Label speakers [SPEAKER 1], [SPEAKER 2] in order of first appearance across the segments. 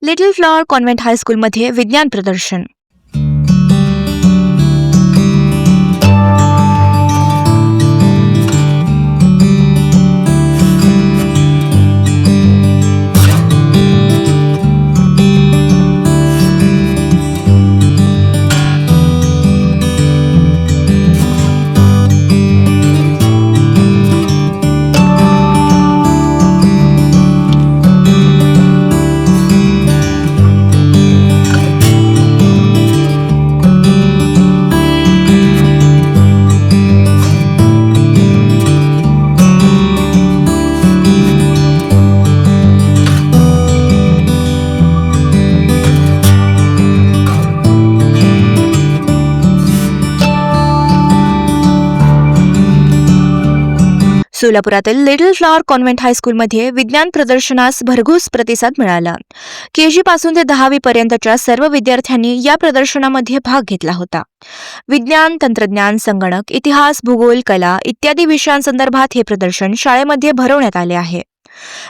[SPEAKER 1] Little flower convent हायस्कूलमध्ये विज्ञान प्रदर्शन. सोलापुरातील लिटिल फ्लॉवर कॉन्व्हेंट हायस्कूलमध्ये विज्ञान प्रदर्शनास भरघोस प्रतिसाद मिळाला. केजी पासून ते 10वी पर्यंतच्या सर्व विद्यार्थ्यांनी या प्रदर्शनामध्ये भाग घेतला होता. विज्ञान, तंत्रज्ञान, संगणक, इतिहास, भूगोल, कला इत्यादी विषयांसंदर्भात हे प्रदर्शन शाळेमध्ये भरवण्यात आले आहे.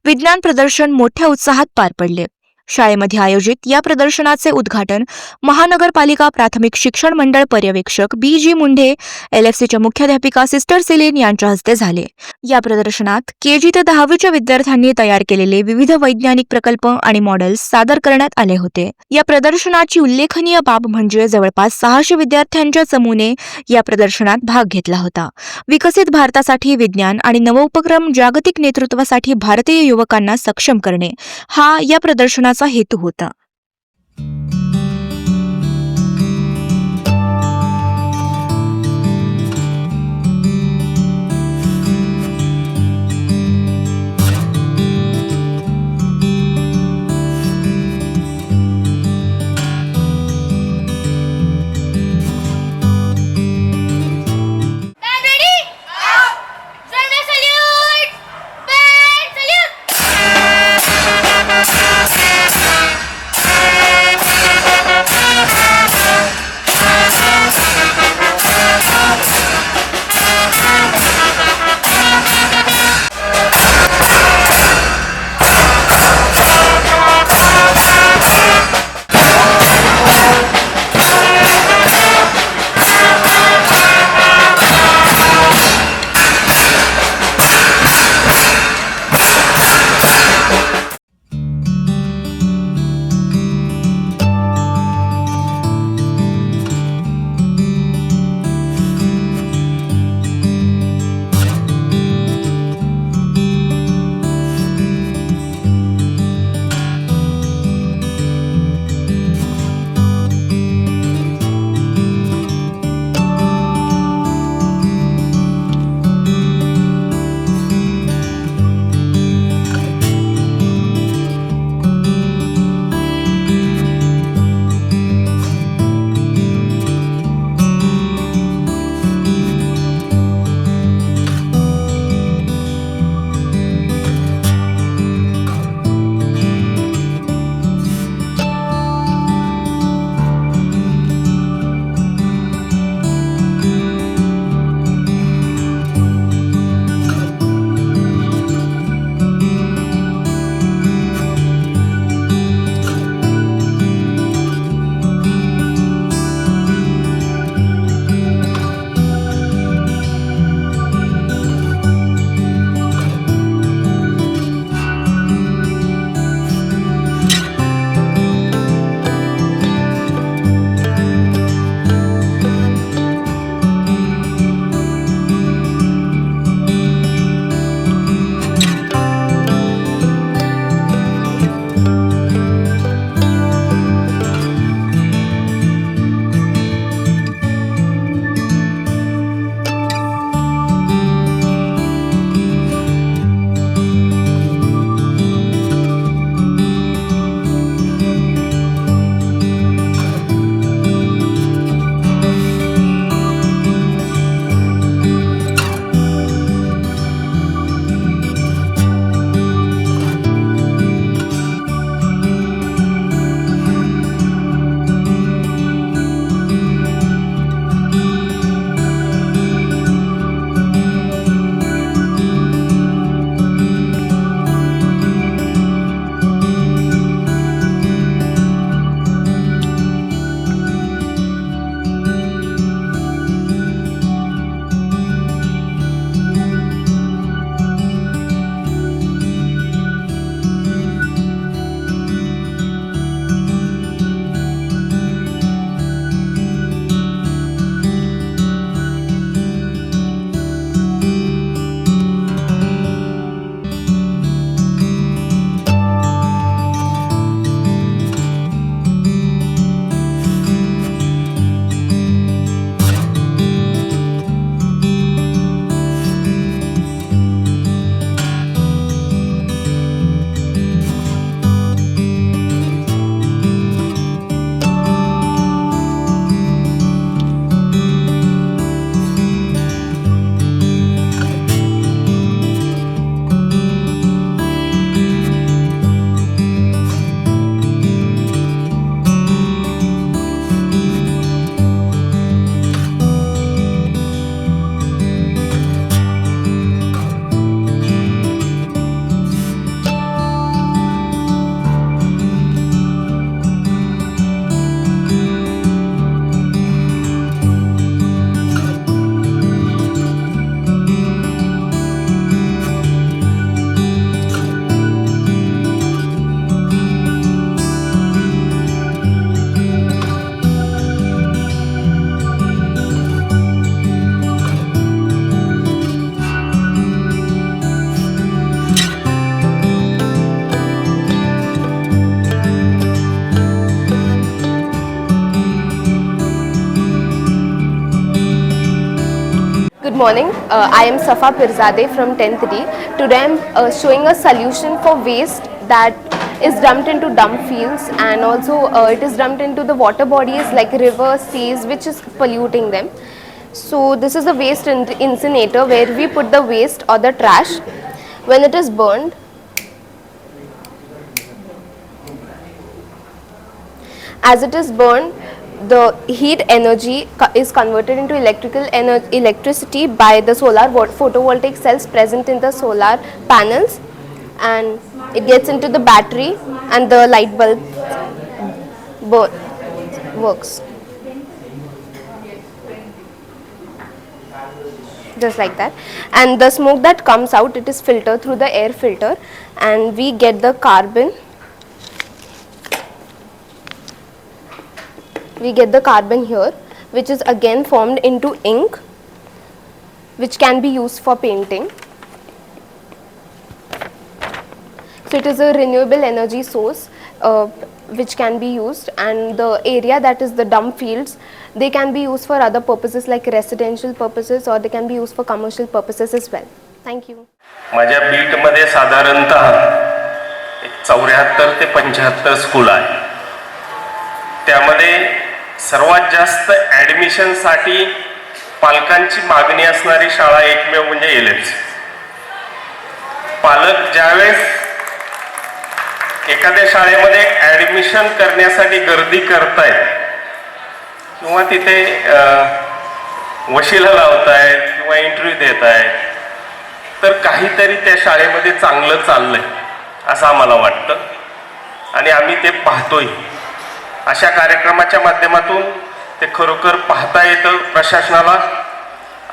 [SPEAKER 1] विज्ञान प्रदर्शन मोठ्या उत्साहात पार पडले. शाळेमध्ये आयोजित या प्रदर्शनाचे उद्घाटन महानगरपालिका प्राथमिक शिक्षण मंडळ पर्यवेक्षक बी.जी. मुंढे, LFCच्या मुख्याध्यापिका सिस्टर सेलिन यांच्या हस्ते झाले. या प्रदर्शनात केजी ते 10वीच्या विद्यार्थ्यांनी तयार केलेले विविध वैज्ञानिक प्रकल्प आणि मॉडेल्स सादर करण्यात आले होते. या प्रदर्शनाची उल्लेखनीय बाब म्हणजे जवळपास 600 विद्यार्थ्यांच्या चमूने या प्रदर्शनात भाग घेतला होता. विकसित भारतासाठी विज्ञान आणि नवोपक्रम जागतिक नेतृत्वासाठी भारतीय युवकांना सक्षम करणे हा या प्रदर्शनाचा हेतू होता.
[SPEAKER 2] Good morning. I am Safa Pirzadeh from 10th D. Today I am showing a solution for waste that is dumped into dump fields, and also it is dumped into the water bodies like rivers, seas, which is polluting them. So this is a waste incinerator where we put the waste or the trash. When it is burned, as it is burned, the heat energy is converted into electricity by the solar photovoltaic cells present in the solar panels, and it gets into the battery and the light bulb works just like that. And the smoke that comes out, it is filtered through the air filter, and we get the carbon. We get the carbon here, which is again formed into ink, which can be used for painting. So it is a renewable energy source which can be used, and the area that is the dump fields, they can be used for other purposes like residential purposes, or they can be used for commercial purposes as well. Thank you.
[SPEAKER 3] माझ्या बीटमध्ये साधारणतः 74 ते 75 school आहे. त्यामध्ये सर्वात जास्त ॲडमिशनसाठी पालकांची मागणी असणारी शाळा एकमेव म्हणजे एलएच. पालक ज्यावेळेस एखाद्या शाळेमध्ये ॲडमिशन करण्यासाठी गर्दी करतायत किंवा तिथे वशिला लावतायत किंवा इंटरव्ह्यू देत आहेत, तर काहीतरी त्या शाळेमध्ये चांगलं चाललंय असं आम्हाला वाटतं, आणि आम्ही ते पाहतोय. अशा कार्यक्रमाच्या माध्यमातून ते खरोखर पाहता येतं प्रशासनाला,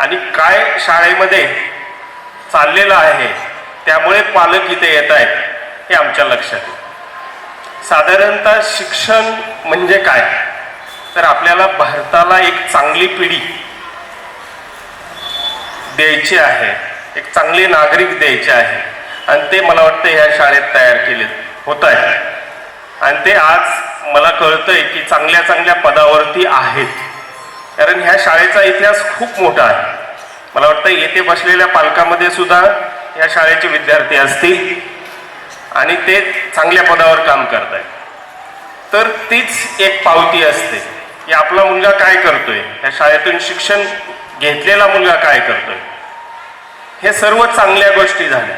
[SPEAKER 3] आणि काय शाळेमध्ये चाललेलं आहे त्यामुळे पालक इथे येत आहेत हे आमच्या लक्षात येतं. साधारणतः शिक्षण म्हणजे काय, तर आपल्याला भारताला एक चांगली पिढी द्यायची आहे, एक चांगले नागरिक द्यायचे आहे, आणि ते मला वाटतं ह्या शाळेत तयार केले होत आहे. आणि ते आज मला कळतंय की चांगल्या चांगल्या पदावरती आहेत, कारण ह्या शाळेचा इतिहास खूप मोठा आहे. मला वाटतं येथे बसलेल्या पालकामध्ये सुद्धा या शाळेचे विद्यार्थी असतील आणि ते चांगल्या पदावर काम करत आहेत. तर तीच एक पावती असते की आपला मुलगा काय करतोय, या शाळेतून शिक्षण घेतलेला मुलगा काय करतोय. हे सर्व चांगल्या गोष्टी झाल्या,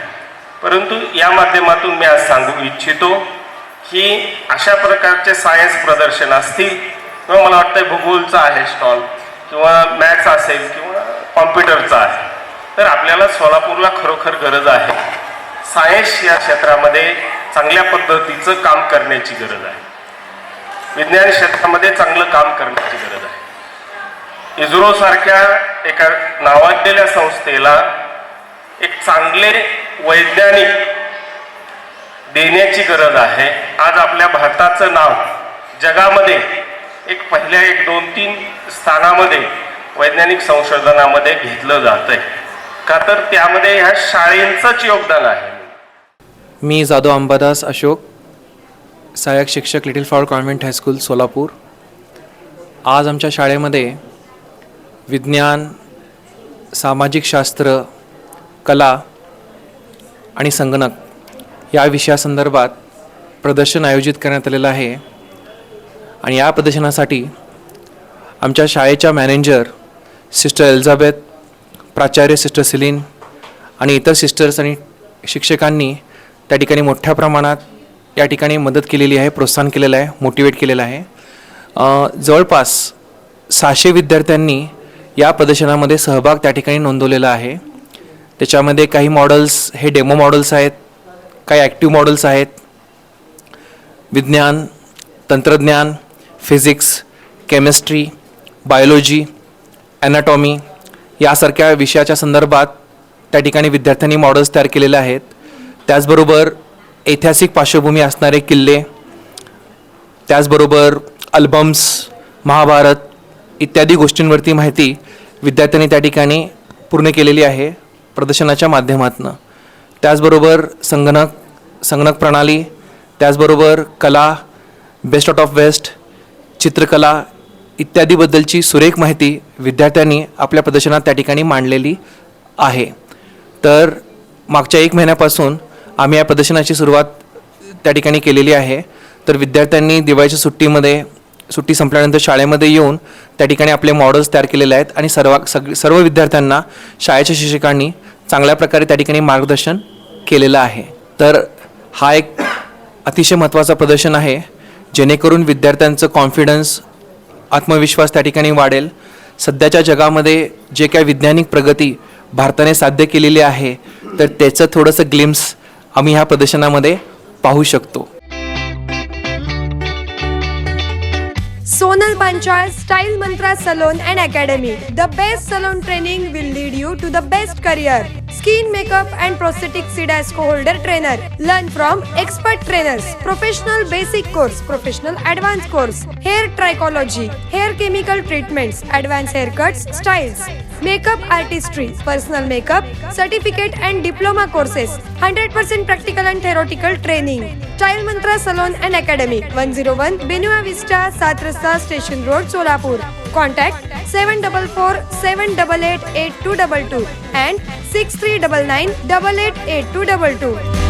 [SPEAKER 3] परंतु या माध्यमातून मी आज सांगू इच्छितो की अशा प्रकारचे सायन्स प्रदर्शन असतील, किंवा मला वाटतं भूगोलचा आहे स्टॉल, किंवा मॅथ्स असेल किंवा कॉम्प्युटरचा आहे, तर आपल्याला सोलापूरला खरोखर गरज आहे. सायन्स या क्षेत्रामध्ये चांगल्या पद्धतीचं काम करण्याची गरज आहे. विज्ञान क्षेत्रामध्ये चांगलं काम करण्याची गरज आहे. इस्रो सारख्या एका नावाजलेल्या संस्थेला एक चांगले वैज्ञानिक देण्याची गरज आहे. आज आपल्या भारताचं नाव जगामध्ये एक पहिल्या 1, 2, 3 स्थानामध्ये वैज्ञानिक संशोधनामध्ये घेतलं जातंय, का तर त्यामध्ये ह्या शाळेंचंच योगदान आहे.
[SPEAKER 4] मी जाधव अंबादास अशोक, सहाय्यक शिक्षक little flower convent high school Solapur. आज आमच्या शाळेमध्ये विज्ञान, सामाजिक शास्त्र, कला आणि संगणक या विषयासंदर्भात प्रदर्शन आयोजित करण्यात आलेलं आहे. आणि या प्रदर्शनासाठी आमच्या शाळेच्या मॅनेजर सिस्टर एलिझाबेथ, प्राचार्य सिस्टर सिलीन आणि इतर सिस्टर्स आणि शिक्षकांनी त्या ठिकाणी मोठ्या प्रमाणात या ठिकाणी मदत केलेली आहे, प्रोत्साहन केलेलं आहे, मोटिवेट केलेलं आहे. जवळपास 600 विद्यार्थ्यांनी या प्रदर्शनामध्ये सहभाग त्या ठिकाणी नोंदवलेला आहे. त्याच्यामध्ये काही मॉडेल्स हे डेमो मॉडेल्स आहेत, काही ॲक्टिव्ह मॉडेल्स आहेत. विज्ञान, तंत्रज्ञान, फिजिक्स, केमिस्ट्री, बायोलॉजी, ॲनाटॉमी यासारख्या विषयाच्या संदर्भात त्या ठिकाणी विद्यार्थ्यांनी मॉडेल्स तयार केलेले आहेत. त्याचबरोबर ऐतिहासिक पार्श्वभूमी असणारे किल्ले, त्याचबरोबर अल्बम्स, महाभारत इत्यादी गोष्टींवरती माहिती विद्यार्थ्यांनी त्या ठिकाणी पूर्ण केलेली आहे प्रदर्शनाच्या माध्यमातून. त्याचबरोबर संगणक प्रणाली, त्याचबरोबर कला, बेस्ट आउट ऑफ वेस्ट, चित्रकला इत्यादीबद्दलची सुरेख माहिती विद्यार्थ्यांनी आपल्या प्रदर्शनात त्या ठिकाणी मांडलेली आहे. तर मागच्या 1 महिन्यापासून आम्ही या प्रदर्शनाची सुरुवात त्या ठिकाणी केलेली आहे. तर विद्यार्थ्यांनी दिवाळीच्या सुट्टी संपल्यानंतर शाळेमध्ये येऊन त्या ठिकाणी आपले मॉडेल्स तयार केलेले आहेत आणि सर्व विद्यार्थ्यांना शाळेच्या शिक्षकांनी चांगल्या प्रकारे त्या ठिकाणी मार्गदर्शन केलेलं आहे. तर हा एक अतिशय महत्त्वाचं प्रदर्शन आहे, जेणेकरून विद्यार्थ्यांचं कॉन्फिडन्स, आत्मविश्वास त्या ठिकाणी वाढेल. सध्याच्या जगामध्ये जे काही वैज्ञानिक प्रगती भारताने साध्य केलेली आहे, तर त्याचं थोडंसं ग्लिम्स आम्ही ह्या प्रदर्शनामध्ये पाहू शकतो.
[SPEAKER 5] Sonal Panchal Style Mantra Salon and Academy. The best salon training will lead you to the best career. Skin makeup and prosthetic CDASCO holder trainer. Learn from expert trainers. Professional basic course, professional advanced course. Hair trichology, hair chemical treatments, advanced haircuts, styles. Makeup artistry, personal makeup, certificate and diploma courses. 100% practical and theoretical training. Style Mantra Salon and Academy. 101 Benua Vista, 7 Rasta Station Road, Solapur. Contact 744 788 8222 and 6399 888222.